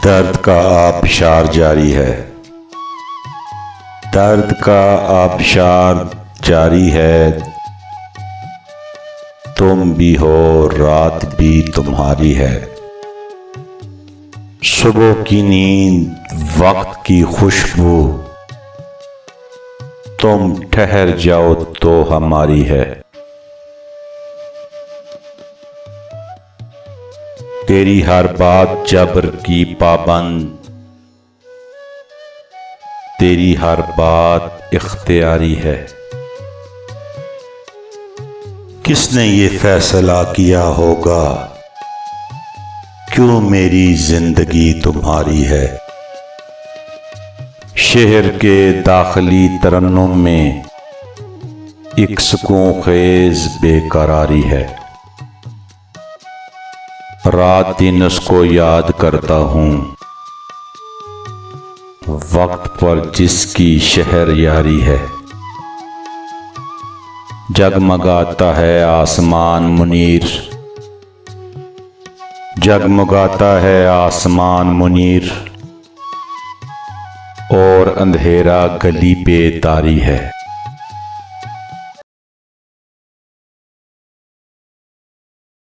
दर्द का आबशार जारी है, दर्द का आबशार जारी है। तुम भी हो, रात भी तुम्हारी है। सुबह की नींद, वक्त की खुशबू, तुम ठहर जाओ तो हमारी है। तेरी हर बात जबर की पाबंद, तेरी हर बात इख्तियारी है। किसने ये फैसला किया होगा, क्यों मेरी जिंदगी तुम्हारी है। शहर के दाखिली तरन्नुम में एक सुकून खेज बेकरारी है। रात दिन उसको याद करता हूँ, वक्त पर जिसकी शहर यारी है। जगमगाता है आसमान मुनीर, जगमगाता है आसमान मुनीर, और अंधेरा गली पे तारी है।